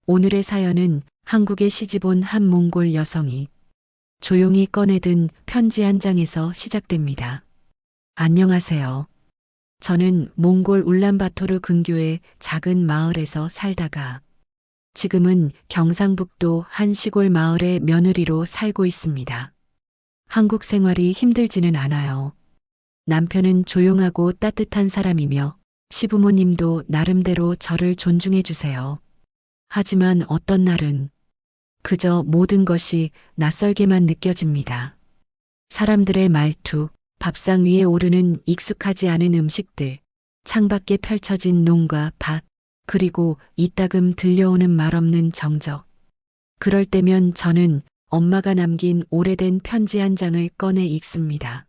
오늘의 사연은 한국에 시집온 한 몽골 여성이 조용히 꺼내든 편지 한 장에서 시작됩니다. 안녕하세요. 저는 몽골 울란바토르 근교의 작은 마을에서 살다가 지금은 경상북도 한 시골 마을의 며느리로 살고 있습니다. 한국 생활이 힘들지는 않아요. 남편은 조용하고 따뜻한 사람이며 시부모님도 나름대로 저를 존중해 주세요. 하지만 어떤 날은 그저 모든 것이 낯설게만 느껴집니다. 사람들의 말투, 밥상 위에 오르는 익숙하지 않은 음식들, 창밖에 펼쳐진 농과 밭, 그리고 이따금 들려오는 말없는 정적. 그럴 때면 저는 엄마가 남긴 오래된 편지 한 장을 꺼내 읽습니다.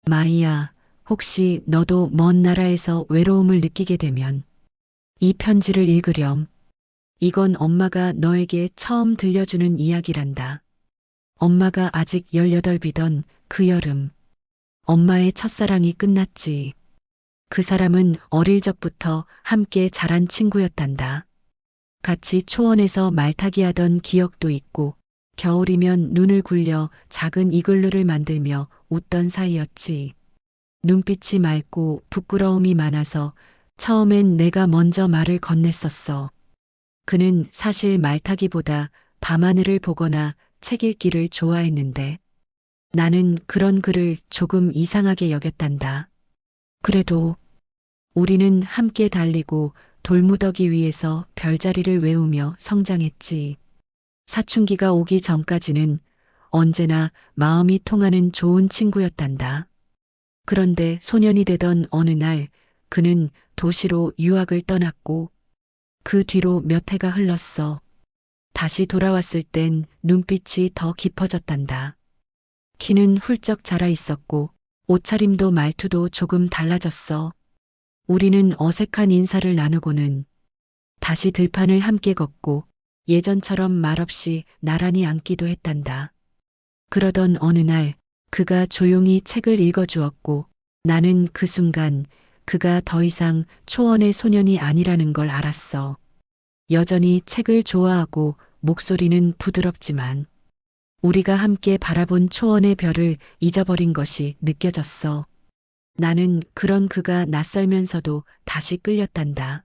마이야, 혹시 너도 먼 나라에서 외로움을 느끼게 되면 이 편지를 읽으렴. 이건 엄마가 너에게 처음 들려주는 이야기란다. 엄마가 아직 18이던 그 여름, 엄마의 첫사랑이 끝났지. 그 사람은 어릴 적부터 함께 자란 친구였단다. 같이 초원에서 말타기 하던 기억도 있고, 겨울이면 눈을 굴려 작은 이글루를 만들며 웃던 사이였지. 눈빛이 맑고 부끄러움이 많아서 처음엔 내가 먼저 말을 건넸었어. 그는 사실 말타기보다 밤하늘을 보거나 책 읽기를 좋아했는데 나는 그런 그를 조금 이상하게 여겼단다. 그래도 우리는 함께 달리고 돌무더기 위에서 별자리를 외우며 성장했지. 사춘기가 오기 전까지는 언제나 마음이 통하는 좋은 친구였단다. 그런데 소년이 되던 어느 날 그는 도시로 유학을 떠났고 그 뒤로 몇 해가 흘렀어. 다시 돌아왔을 땐 눈빛이 더 깊어졌단다. 키는 훌쩍 자라 있었고 옷차림도 말투도 조금 달라졌어. 우리는 어색한 인사를 나누고는 다시 들판을 함께 걷고 예전처럼 말없이 나란히 앉기도 했단다. 그러던 어느 날 그가 조용히 책을 읽어주었고 나는 그 순간 그가 더 이상 초원의 소년이 아니라는 걸 알았어. 여전히 책을 좋아하고 목소리는 부드럽지만 우리가 함께 바라본 초원의 별을 잊어버린 것이 느껴졌어. 나는 그런 그가 낯설면서도 다시 끌렸단다.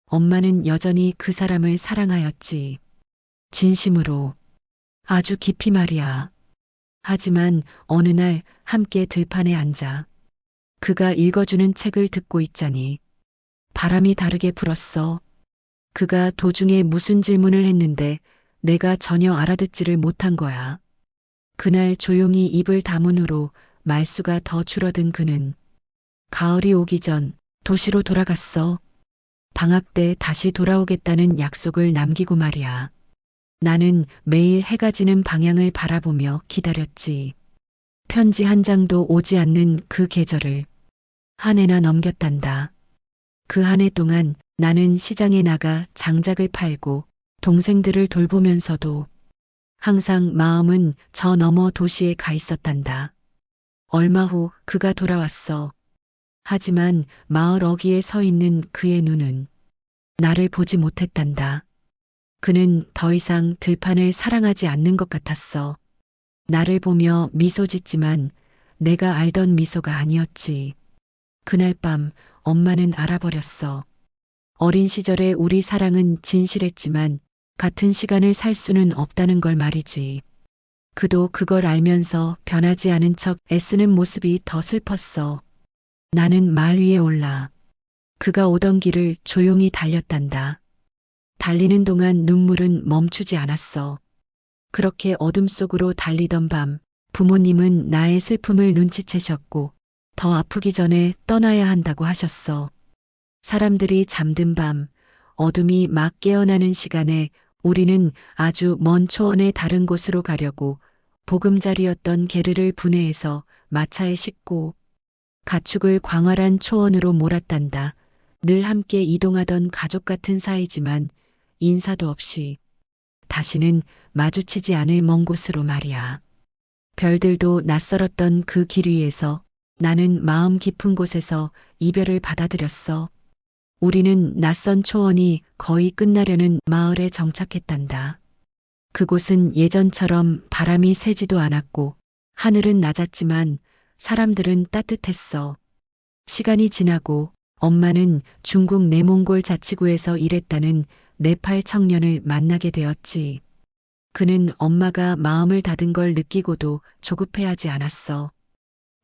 엄마는 여전히 그 사람을 사랑하였지. 진심으로. 아주 깊이 말이야. 하지만 어느 날 함께 들판에 앉아 그가 읽어주는 책을 듣고 있자니 바람이 다르게 불었어. 그가 도중에 무슨 질문을 했는데 내가 전혀 알아듣지를 못한 거야. 그날 조용히 입을 다문 후로 말수가 더 줄어든 그는 가을이 오기 전 도시로 돌아갔어. 방학 때 다시 돌아오겠다는 약속을 남기고 말이야. 나는 매일 해가 지는 방향을 바라보며 기다렸지. 편지 한 장도 오지 않는 그 계절을 한 해나 넘겼단다. 그 한 해 동안 나는 시장에 나가 장작을 팔고 동생들을 돌보면서도 항상 마음은 저 너머 도시에 가 있었단다. 얼마 후 그가 돌아왔어. 하지만 마을 어귀에 서 있는 그의 눈은 나를 보지 못했단다. 그는 더 이상 들판을 사랑하지 않는 것 같았어. 나를 보며 미소 짓지만 내가 알던 미소가 아니었지. 그날 밤 엄마는 알아버렸어. 어린 시절의 우리 사랑은 진실했지만 같은 시간을 살 수는 없다는 걸 말이지. 그도 그걸 알면서 변하지 않은 척 애쓰는 모습이 더 슬펐어. 나는 말 위에 올라 그가 오던 길을 조용히 달렸단다. 달리는 동안 눈물은 멈추지 않았어. 그렇게 어둠 속으로 달리던 밤 부모님은 나의 슬픔을 눈치채셨고 더 아프기 전에 떠나야 한다고 하셨어. 사람들이 잠든 밤 어둠이 막 깨어나는 시간에 우리는 아주 먼 초원의 다른 곳으로 가려고 보금자리였던 게르를 분해해서 마차에 싣고 가축을 광활한 초원으로 몰았단다. 늘 함께 이동하던 가족 같은 사이지만 인사도 없이 다시는 마주치지 않을 먼 곳으로 말이야. 별들도 낯설었던 그 길 위에서 나는 마음 깊은 곳에서 이별을 받아들였어. 우리는 낯선 초원이 거의 끝나려는 마을에 정착했단다. 그곳은 예전처럼 바람이 세지도 않았고 하늘은 낮았지만 사람들은 따뜻했어. 시간이 지나고 엄마는 중국 내몽골 자치구에서 일했다는 네팔 청년을 만나게 되었지. 그는 엄마가 마음을 닫은 걸 느끼고도 조급해하지 않았어.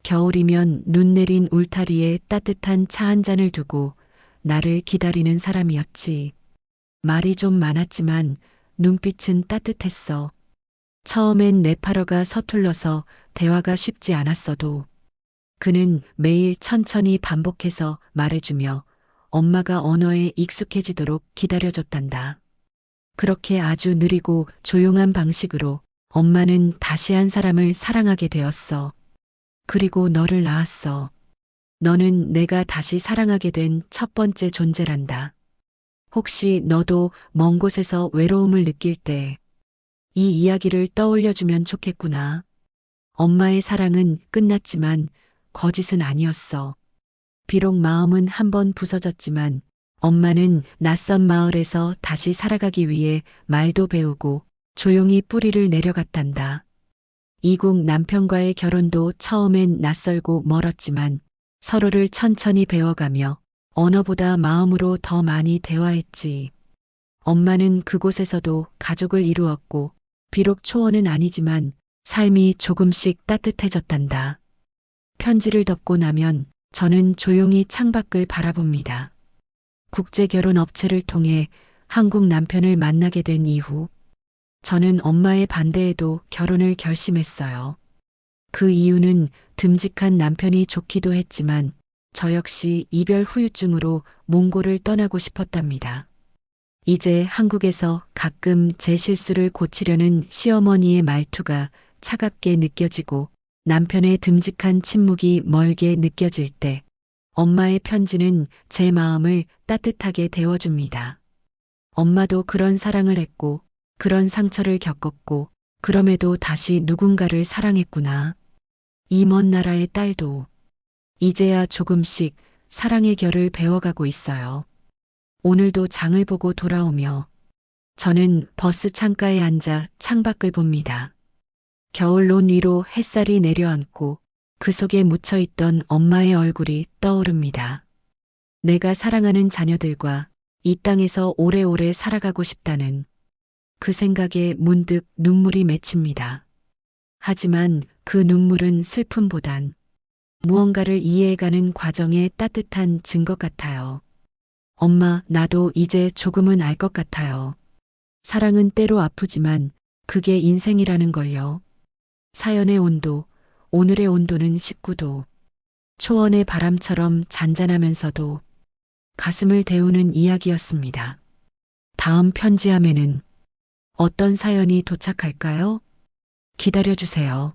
겨울이면 눈 내린 울타리에 따뜻한 차 한 잔을 두고 나를 기다리는 사람이었지. 말이 좀 많았지만 눈빛은 따뜻했어. 처음엔 네팔어가 서툴러서 대화가 쉽지 않았어도 그는 매일 천천히 반복해서 말해주며 엄마가 언어에 익숙해지도록 기다려줬단다. 그렇게 아주 느리고 조용한 방식으로 엄마는 다시 한 사람을 사랑하게 되었어. 그리고 너를 낳았어. 너는 내가 다시 사랑하게 된 첫 번째 존재란다. 혹시 너도 먼 곳에서 외로움을 느낄 때 이 이야기를 떠올려주면 좋겠구나. 엄마의 사랑은 끝났지만 거짓은 아니었어. 비록 마음은 한번 부서졌지만 엄마는 낯선 마을에서 다시 살아가기 위해 말도 배우고 조용히 뿌리를 내려갔단다. 이국 남편과의 결혼도 처음엔 낯설고 멀었지만 서로를 천천히 배워가며 언어보다 마음으로 더 많이 대화했지. 엄마는 그곳에서도 가족을 이루었고 비록 초원은 아니지만 삶이 조금씩 따뜻해졌단다. 편지를 덮고 나면 저는 조용히 창밖을 바라봅니다. 국제결혼 업체를 통해 한국 남편을 만나게 된 이후 저는 엄마의 반대에도 결혼을 결심했어요. 그 이유는 듬직한 남편이 좋기도 했지만 저 역시 이별 후유증으로 몽골을 떠나고 싶었답니다. 이제 한국에서 가끔 제 실수를 고치려는 시어머니의 말투가 차갑게 느껴지고 남편의 듬직한 침묵이 멀게 느껴질 때 엄마의 편지는 제 마음을 따뜻하게 데워줍니다. 엄마도 그런 사랑을 했고 그런 상처를 겪었고 그럼에도 다시 누군가를 사랑했구나. 이 먼 나라의 딸도 이제야 조금씩 사랑의 결을 배워가고 있어요. 오늘도 장을 보고 돌아오며 저는 버스 창가에 앉아 창밖을 봅니다. 겨울논 위로 햇살이 내려앉고 그 속에 묻혀있던 엄마의 얼굴이 떠오릅니다. 내가 사랑하는 자녀들과 이 땅에서 오래오래 살아가고 싶다는 그 생각에 문득 눈물이 맺힙니다. 하지만 그 눈물은 슬픔보단 무언가를 이해해가는 과정의 따뜻한 증거 같아요. 엄마, 나도 이제 조금은 알 것 같아요. 사랑은 때로 아프지만 그게 인생이라는 걸요. 사연의 온도, 오늘의 온도는 19도. 초원의 바람처럼 잔잔하면서도 가슴을 데우는 이야기였습니다. 다음 편지함에는 어떤 사연이 도착할까요? 기다려주세요.